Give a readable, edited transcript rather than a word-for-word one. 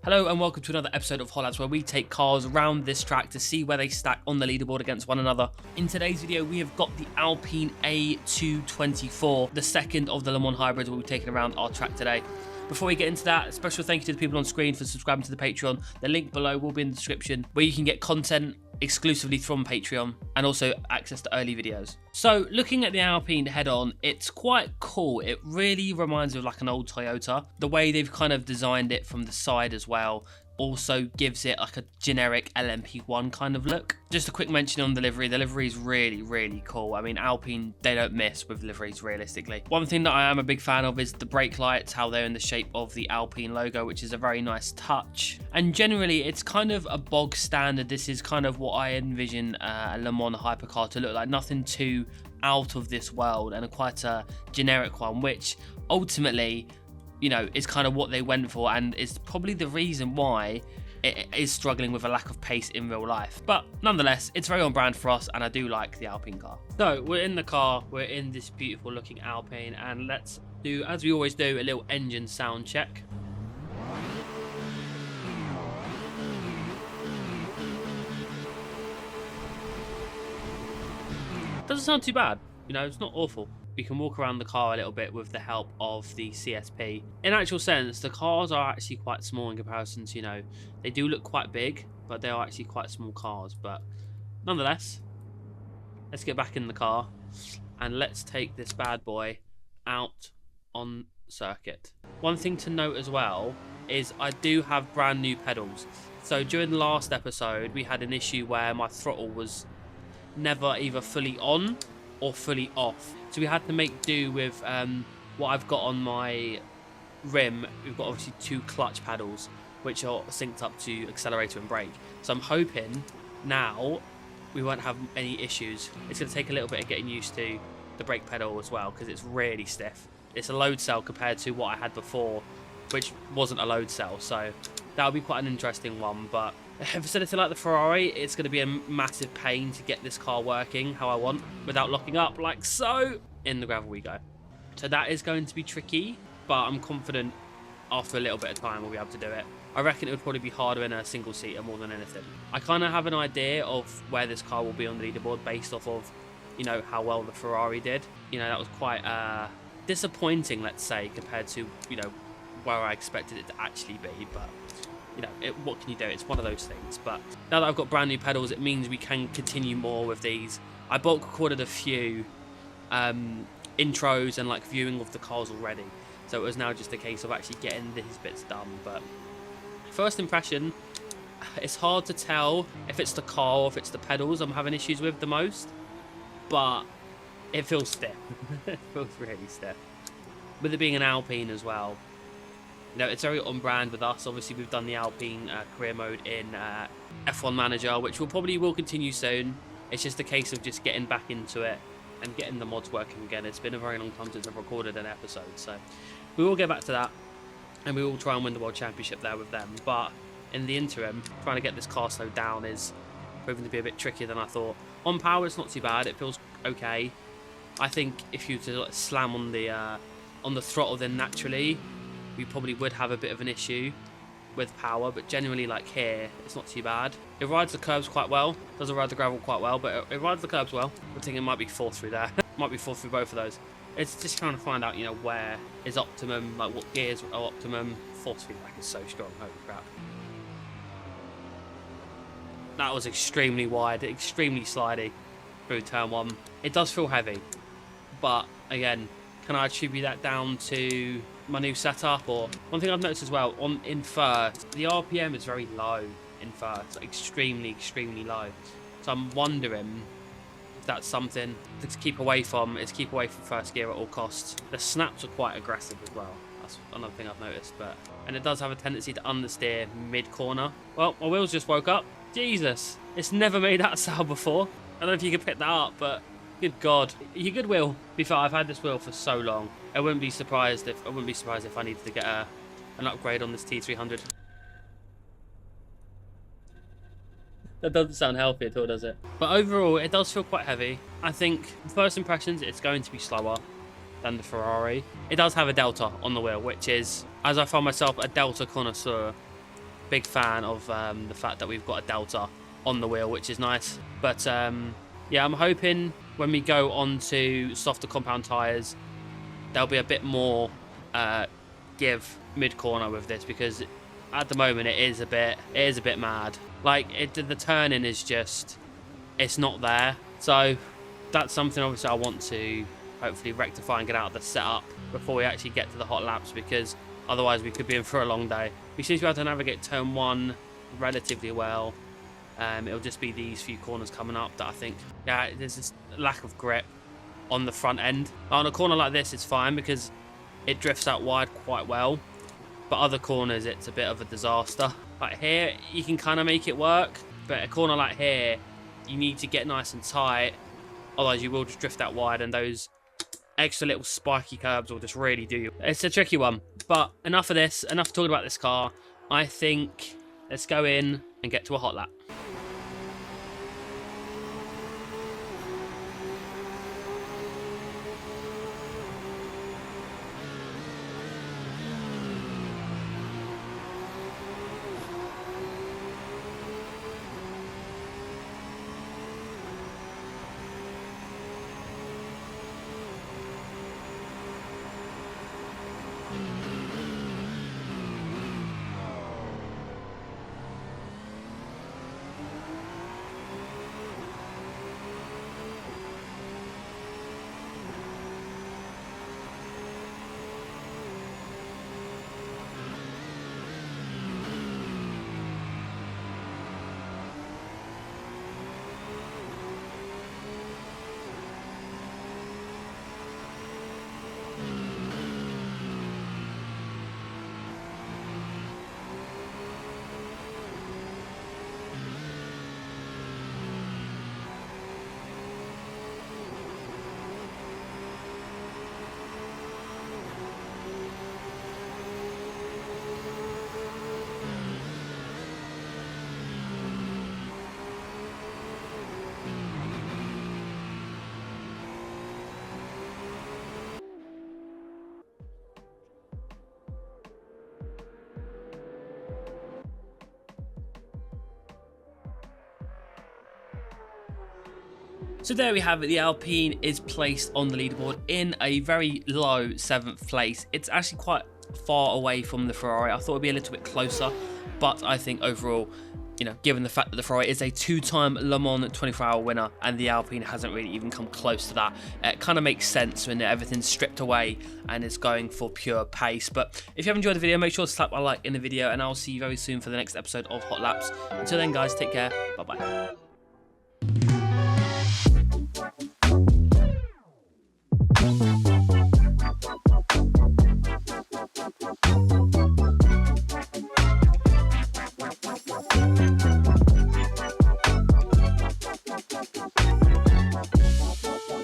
Hello and welcome to another episode of Hotlaps where we take cars around this track to see where they stack on the leaderboard against one another. In today's video we have got the Alpine A424, the second of the Le Mans hybrids we'll be taking around our track today. Before we get into that, a special thank you to the people on screen for subscribing to the Patreon. The link below will be in the description where you can get content exclusively from Patreon and also access to early videos. So looking at the Alpine head-on, it's quite cool. It really reminds me of like an old Toyota. The way they've kind of designed it from the side as well also gives it like a generic LMP1 kind of look. Just a quick mention on the livery. The livery is really cool. I mean, Alpine, they don't miss with liveries realistically. One thing that I am a big fan of is the brake lights, how they're in the shape of the Alpine logo, which is a very nice touch. And generally, it's kind of a bog standard. This is kind of what I envision a Le Mans hypercar to look like. Nothing too out of this world and quite a generic one, which ultimately, you know, is kind of what they went for and is probably the reason why it is struggling with a lack of pace in real life. But nonetheless, it's very on brand for us and I do like the Alpine car. So we're in the car, we're in this beautiful looking Alpine, and let's do, as we always do, a little engine sound check. Doesn't sound too bad, you know, it's not awful. We can walk around the car a little bit with the help of the CSP. In actual sense, the cars are actually quite small in comparison to, you know, they do look quite big, but they are actually quite small cars. But nonetheless, let's get back in the car and let's take this bad boy out on circuit. One thing to note as well is I do have brand new pedals. So during the last episode, we had an issue where my throttle was never either fully on or fully off. So we had to make do with what I've got on my rim. We've got obviously two clutch paddles which are synced up to accelerator and brake. So I'm hoping now we won't have any issues. It's going to take a little bit of getting used to the brake pedal as well because it's really stiff. It's a load cell compared to what I had before, which wasn't a load cell. So that'll be quite an interesting one. But if it's anything like the Ferrari, it's going to be a massive pain to get this car working how I want without locking up like so. In the gravel we go. So that is going to be tricky, but I'm confident after a little bit of time we'll be able to do it. I reckon it would probably be harder in a single seater more than anything. I kind of have an idea of where this car will be on the leaderboard based off of, you know, how well the Ferrari did. You know, that was quite disappointing, let's say, compared to, you know, where I expected it to actually be, but you know, what can you do? It's one of those things. But now that I've got brand new pedals, it means we can continue more with these. I bulk recorded a few intros and like viewing of the cars already, so it was now just a case of actually getting these bits done. But first impression, it's hard to tell if it's the car or if it's the pedals I'm having issues with the most, but it feels stiff. It feels really stiff. With it being an Alpine as well, you know, it's very on brand with us. Obviously, we've done the Alpine career mode in F1 Manager, which will continue soon. It's just a case of just getting back into it and getting the mods working again. It's been a very long time since I've recorded an episode, so we will get back to that, and we will try and win the World Championship there with them. But in the interim, trying to get this car slowed down is proving to be a bit trickier than I thought. On power, it's not too bad. It feels okay. I think if you were to like, slam on the throttle, then naturally we probably would have a bit of an issue with power, but generally like here it's not too bad. It rides the curbs quite well, doesn't ride the gravel quite well, but it rides the curbs well. I think it might be fourth through there. Might be fourth through both of those. It's just trying to find out, you know, where is optimum, like what gears are optimum. Fourth feedback is so strong, holy crap. That was extremely wide, extremely slidey through turn one. It does feel heavy, but again, can I attribute that down to my new setup? Or one thing I've noticed as well, in first, the RPM is very low in first, like extremely low. So I'm wondering if that's something to keep away from, is keep away from first gear at all costs. The snaps are quite aggressive as well. That's another thing I've noticed, and it does have a tendency to understeer mid-corner. Well, my wheels just woke up. Jesus, it's never made that sound before. I don't know if you could pick that up, but good God, you good wheel. To be fair, I've had this wheel for so long. I wouldn't be surprised if I needed to get an upgrade on this T300. That doesn't sound healthy at all, does it? But overall, it does feel quite heavy. I think first impressions, it's going to be slower than the Ferrari. It does have a delta on the wheel, which is, as I find myself a delta connoisseur, big fan of the fact that we've got a Delta on the wheel, which is nice. But yeah, I'm hoping when we go on to softer compound tyres, there'll be a bit more give mid-corner with this, because at the moment it is a bit mad. Like, the turning is just, it's not there. So that's something obviously I want to hopefully rectify and get out of the setup before we actually get to the hot laps, because otherwise we could be in for a long day. We seem to be able to navigate turn 1 relatively well. It'll just be these few corners coming up that I think, yeah, there's this lack of grip on the front end. On a corner like this, it's fine because it drifts out wide quite well, but other corners, it's a bit of a disaster. Like here, you can kind of make it work, but a corner like here, you need to get nice and tight, otherwise you will just drift out wide, and those extra little spiky curbs will just really do you. It's a tricky one, but enough of this, enough talking about this car. I think let's go in and get to a hot lap. So there we have it, the Alpine is placed on the leaderboard in a very low 7th place. It's actually quite far away from the Ferrari. I thought it'd be a little bit closer, but I think overall, you know, given the fact that the Ferrari is a 2-time Le Mans 24-hour winner and the Alpine hasn't really even come close to that, it kind of makes sense when everything's stripped away and is going for pure pace. But if you have enjoyed the video, make sure to slap a like in the video, and I'll see you very soon for the next episode of Hot Laps. Until then, guys, take care. Bye-bye.